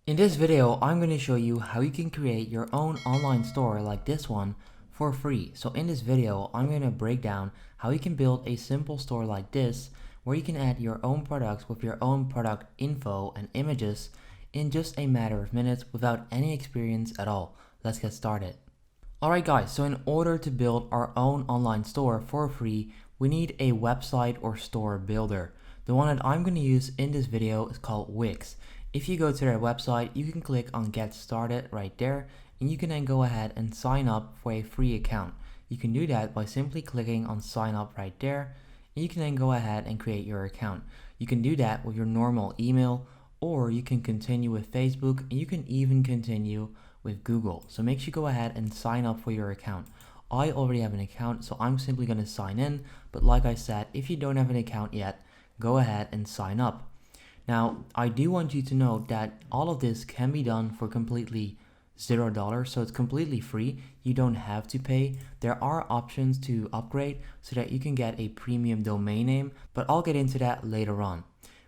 In this video, I'm going to show you how you can create your own online store like this one for free. So in this video, I'm going to break down how you can build a simple store like this, where you can add your own products with your own product info and images in just a matter of minutes without any experience at all. Let's get started. Alright guys, so in order to build our own online store for free, we need a website or store builder. The one that I'm going to use in this video is called Wix. If you go to their website, you can click on Get Started right there, and you can then go ahead and sign up for a free account. You can do that by simply clicking on Sign Up right there, and you can then go ahead and create your account. You can do that with your normal email, or you can continue with Facebook, and you can even continue with Google. So make sure you go ahead and sign up for your account. I already have an account, so I'm simply going to sign in, but like I said, if you don't have an account yet, go ahead and sign up. Now, I do want you to know that all of this can be done for completely $0, so it's completely free. You don't have to pay. There are options to upgrade so that you can get a premium domain name, but I'll get into that later on.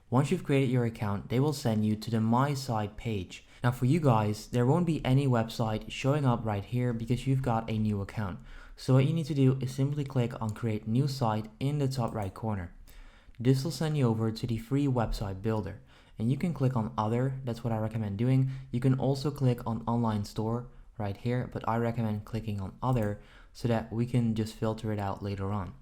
Once you've created your account, they will send you to the My Site page. Now for you guys, there won't be any website showing up right here because you've got a new account. So what you need to do is simply click on Create New Site in the top right corner. This will send you over to the free website builder, and you can click on Other. That's what I recommend doing. You can also click on Online Store right here, but I recommend clicking on Other so that we can just filter it out later on.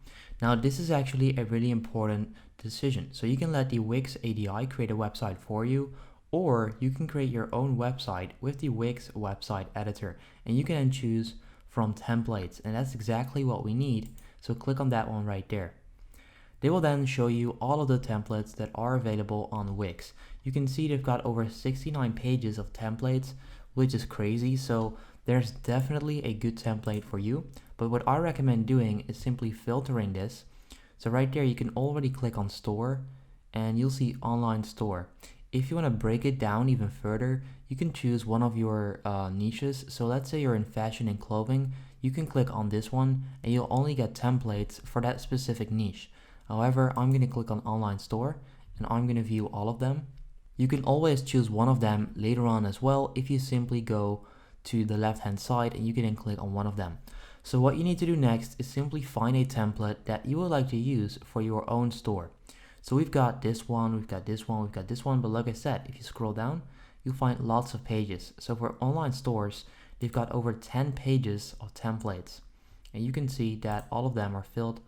Now this is actually a really important decision. So you can let the Wix ADI create a website for you, or you can create your own website with the Wix website editor, and you can then choose from templates, and that's exactly what we need. So click on that one right there. They will then show you all of the templates that are available on Wix. You can see they've got over 69 pages of templates, which is crazy. So there's definitely a good template for you. But what I recommend doing is simply filtering this. So right there, you can already click on Store and you'll see Online Store. If you want to break it down even further, you can choose one of your niches. So let's say you're in fashion and clothing. You can click on this one and you'll only get templates for that specific niche. However, I'm going to click on Online Store and I'm going to view all of them. You can always choose one of them later on as well if you simply go to the left hand side and you can then click on one of them. So what you need to do next is simply find a template that you would like to use for your own store. So we've got this one, we've got this one, we've got this one, but like I said, if you scroll down, you'll find lots of pages. So for online stores, they've got over 10 pages of templates. And you can see that all of them are filled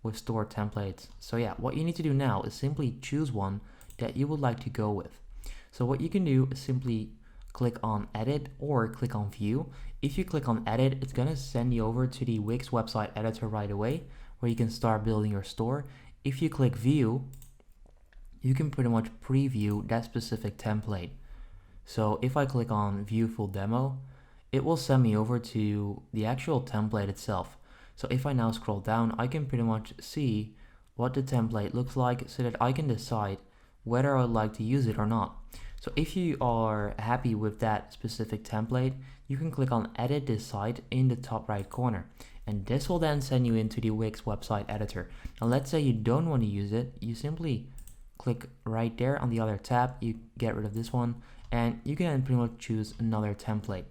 with store templates. So yeah, what you need to do now is simply choose one that you would like to go with. So what you can do is simply click on Edit or click on View. If you click on Edit, it's going to send you over to the Wix website editor right away, where you can start building your store. If you click View, you can pretty much preview that specific template. So if I click on View Full Demo, it will send me over to the actual template itself. So if I now scroll down, I can pretty much see what the template looks like so that I can decide whether I would like to use it or not. So if you are happy with that specific template, you can click on Edit this site in the top right corner. And this will then send you into the Wix website editor. Now let's say you don't want to use it, you simply click right there on the other tab, you get rid of this one, and you can then pretty much choose another template.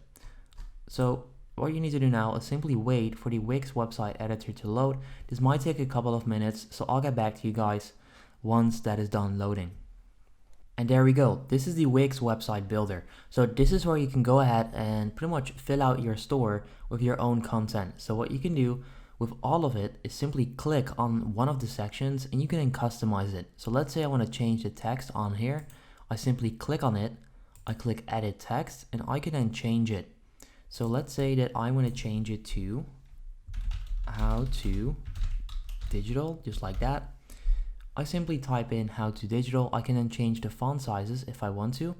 So what you need to do now is simply wait for the Wix website editor to load. This might take a couple of minutes, so I'll get back to you guys once that is done loading. And there we go. This is the Wix website builder. So this is where you can go ahead and pretty much fill out your store with your own content. So what you can do with all of it is simply click on one of the sections and you can then customize it. So let's say I want to change the text on here. I simply click on it, I click Edit Text, and I can then change it. So let's say that I want to change it to How to Digital, just like that. I simply type in How to Digital. I can then change the font sizes if I want to.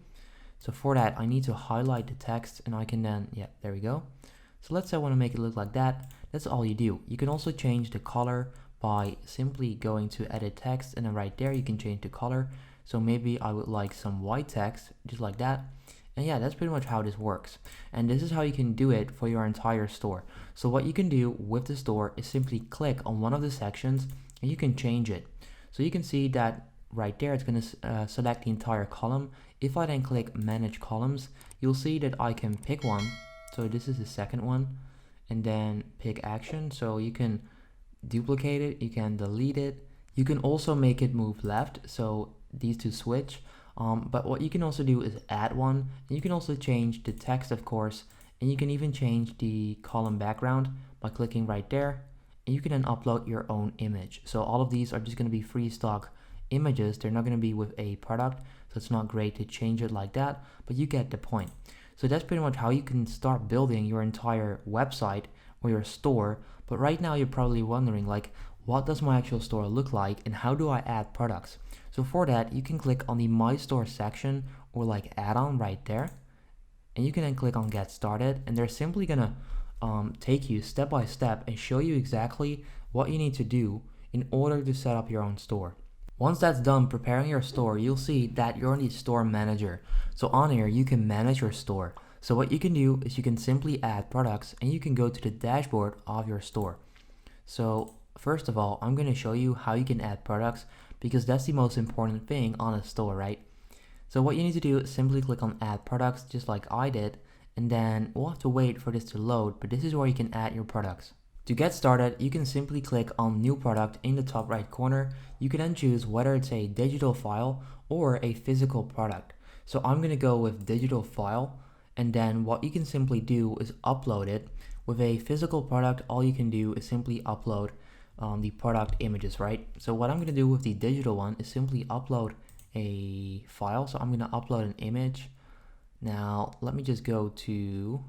So for that, I need to highlight the text and I can then, yeah, there we go. So let's say I want to make it look like that. That's all you do. You can also change the color by simply going to Edit Text, and then right there you can change the color. So maybe I would like some white text, just like that. And yeah, that's pretty much how this works. And this is how you can do it for your entire store. So what you can do with the store is simply click on one of the sections and you can change it. So you can see that right there, it's going to select the entire column. If I then click manage columns, you'll see that I can pick one. So this is the second one, and then pick action. So you can duplicate it, you can delete it, you can also make it move left, so these two switch. But what you can also do is add one, and you can also change the text, of course, and you can even change the column background by clicking right there, and you can then upload your own image. So all of these are just going to be free stock images. They're not going to be with a product, so it's not great to change it like that, but you get the point. So that's pretty much how you can start building your entire website or your store. But right now you're probably wondering, like, what does my actual store look like and how do I add products? So for that, you can click on the My Store section or like add-on right there, and you can then click on Get Started, and they're simply gonna take you step by step and show you exactly what you need to do in order to set up your own store. Once that's done preparing your store, you'll see that you're in the store manager. So on here, you can manage your store. So what you can do is you can simply add products, and you can go to the dashboard of your store. So first of all, I'm going to show you how you can add products, because that's the most important thing on a store, right? So what you need to do is simply click on add products, just like I did, and then we'll have to wait for this to load, but this is where you can add your products. To get started, you can simply click on new product in the top right corner. You can then choose whether it's a digital file or a physical product. So I'm going to go with digital file, and then what you can simply do is upload it. With a physical product, all you can do is simply upload the product images, right? So what I'm going to do with the digital one is simply upload a file. So I'm going to upload an image. Now let me just go to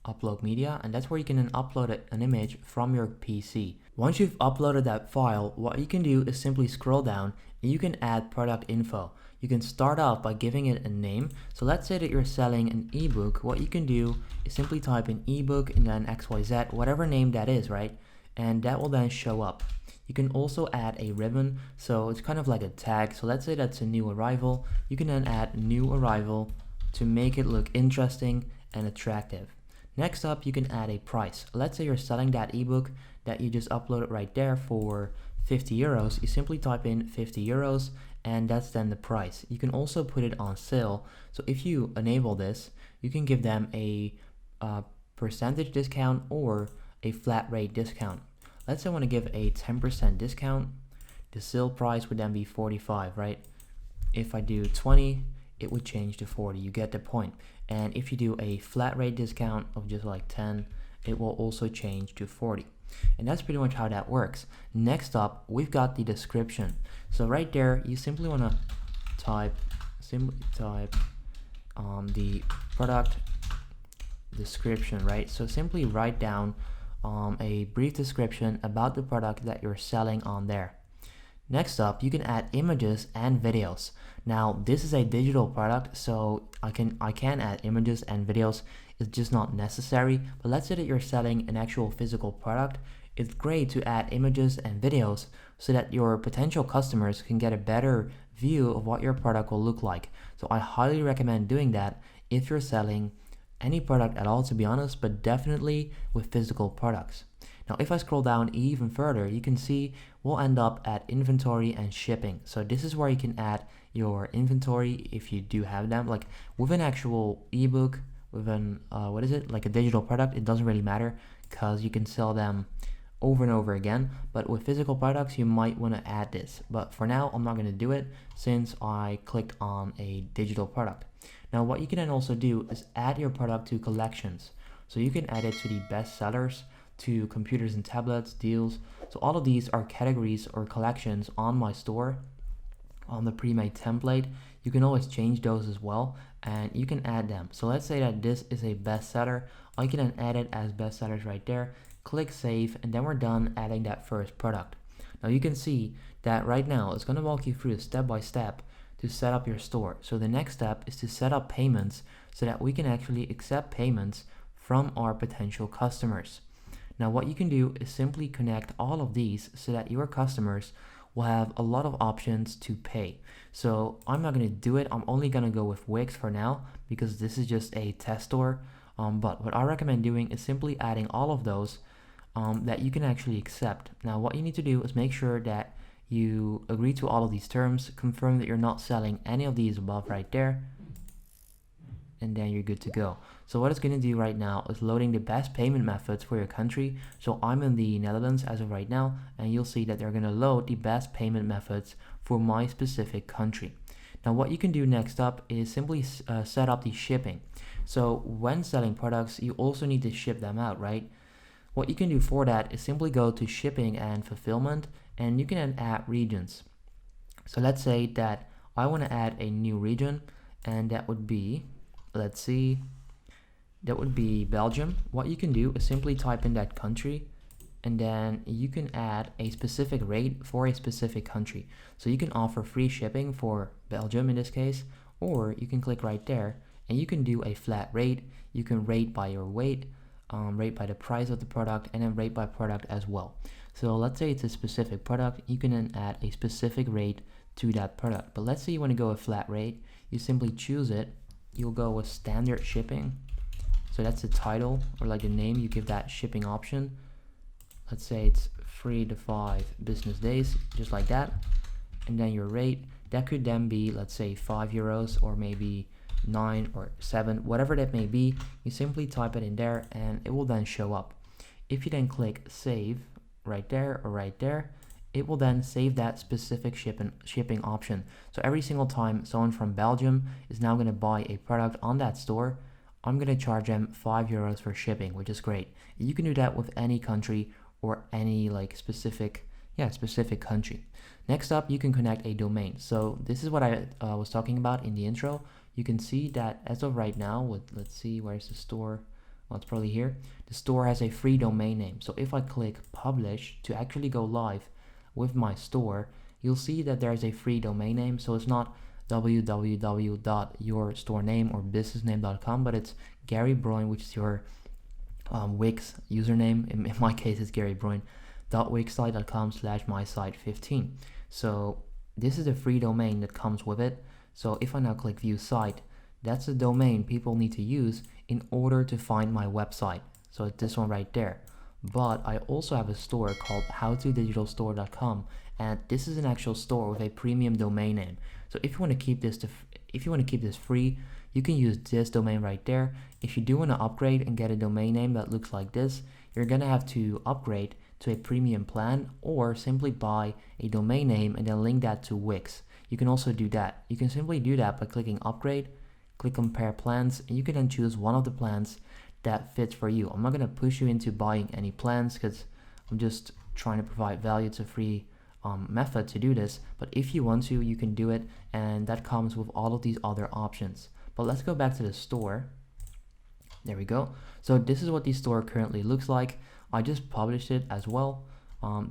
upload media, and that's where you can then upload an image from your PC. Once you've uploaded that file, what you can do is simply scroll down and you can add product info. You can start off by giving it a name. So let's say that you're selling an ebook. What you can do is simply type in ebook and then XYZ, whatever name that is, right? And that will then show up. You can also add a ribbon, so it's kind of like a tag. So let's say that's a new arrival. You can then add new arrival to make it look interesting and attractive. Next up, you can add a price. Let's say you're selling that ebook that you just uploaded right there for 50 euros. You simply type in 50 euros, and that's then the price. You can also put it on sale. So if you enable this, you can give them a percentage discount or a flat rate discount. Let's say I want to give a 10% discount. The sale price would then be 45, right? If I do 20, it would change to 40. You get the point. And if you do a flat rate discount of just like 10, it will also change to 40. And that's pretty much how that works. Next up, we've got the description. So right there, you simply want to type the product description, right? So simply write down a brief description about the product that you're selling on there. Next up, you can add images and videos. Now, this is a digital product, so I can add images and videos. It's just not necessary. But let's say that you're selling an actual physical product. It's great to add images and videos so that your potential customers can get a better view of what your product will look like. So I highly recommend doing that if you're selling any product at all, to be honest, but definitely with physical products. Now, if I scroll down even further, you can see we'll end up at inventory and shipping. So this is where you can add your inventory if you do have them. Like with an actual ebook, with an like a digital product, it doesn't really matter because you can sell them over and over again. But with physical products, you might want to add this. But for now, I'm not going to do it since I clicked on a digital product. Now, what you can then also do is add your product to collections. So you can add it to the best sellers, to computers and tablets, deals. So all of these are categories or collections on my store on the pre-made template. You can always change those as well, and you can add them. So let's say that this is a bestseller. I can then add it as bestsellers right there. Click save, and then we're done adding that first product. Now you can see that right now it's going to walk you through step by step to set up your store. So the next step is to set up payments so that we can actually accept payments from our potential customers. Now what you can do is simply connect all of these so that your customers will have a lot of options to pay. So I'm not going to do it. I'm only going to go with Wix for now because this is just a test store. But what I recommend doing is simply adding all of those that you can actually accept. Now what you need to do is make sure that you agree to all of these terms, confirm that you're not selling any of these above right there, and then you're good to go. So what it's going to do right now is loading the best payment methods for your country. So I'm in the Netherlands as of right now, and you'll see that they're going to load the best payment methods for my specific country. Now what you can do next up is simply set up the shipping. So when selling products, you also need to ship them out, right? What you can do for that is simply go to shipping and fulfillment, and you can add regions. So let's say that I want to add a new region, and that would be, let's see, that would be Belgium. What you can do is simply type in that country, and then you can add a specific rate for a specific country. So you can offer free shipping for Belgium in this case, or you can click right there and you can do a flat rate. You can rate by your weight, rate by the price of the product, and then rate by product as well. So let's say it's a specific product, you can then add a specific rate to that product. But let's say you want to go a flat rate, you simply choose it. You'll go with standard shipping. So that's the title, or like the name, you give that shipping option. Let's say it's 3 to 5 business days, just like that. And then your rate, that could then be, let's say, €5 or maybe 9 or 7, whatever that may be. You simply type it in there and it will then show up. If you then click save right there or right there, it will then save that specific shipping option. So every single time someone from Belgium is now going to buy a product on that store, I'm going to charge them €5 for shipping, which is great. You can do that with any country or any like specific country. Next up, you can connect a domain. So this is what I was talking about in the intro. You can see that as of right now, let's see, where's the store? Well, it's probably here. The store has a free domain name. So if I click publish to actually go live with my store, you'll see that there's a free domain name. So it's not www.yourstorename or businessname.com, but it's Gary Broin, which is your Wix username. In my case, it's garybroin.wixsite.com/mysite15. So this is a free domain that comes with it. So if I now click view site, that's the domain people need to use in order to find my website. So it's this one right there. But I also have a store called howtodigitalstore.com, and this is an actual store with a premium domain name. So if you want to keep this free, you can use this domain right there. If you do want to upgrade and get a domain name that looks like this, you're gonna have to upgrade to a premium plan or simply buy a domain name and then link that to Wix. You can also do that. You can simply do that by clicking upgrade, click compare plans, and you can then choose one of the plans that fits for you. I'm not gonna push you into buying any plans because I'm just trying to provide value. It's a free method to do this, but if you want to, you can do it, and that comes with all of these other options. But let's go back to the store. There we go. So this is what the store currently looks like. I just published it as well.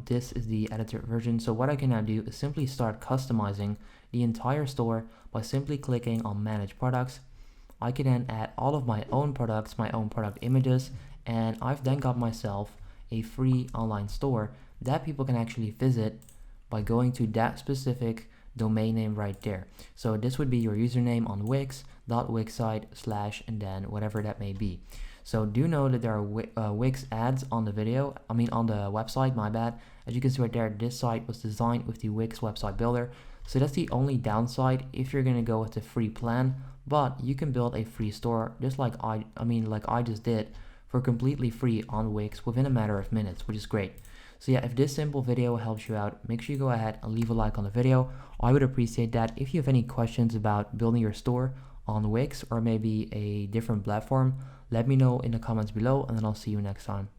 This is the edited version. So what I can now do is simply start customizing the entire store by simply clicking on manage products. I can then add all of my own products, my own product images, and I've then got myself a free online store that people can actually visit by going to that specific domain name right there. So this would be your username on wix.wixsite/ and then whatever that may be. So do know that there are Wix ads on the on the website, my bad. As you can see right there, this site was designed with the Wix website builder. So that's the only downside if you're gonna go with the free plan, but you can build a free store just like I just did for completely free on Wix within a matter of minutes, which is great. So yeah, if this simple video helps you out, make sure you go ahead and leave a like on the video. I would appreciate that. If you have any questions about building your store on Wix or maybe a different platform, let me know in the comments below, and then I'll see you next time.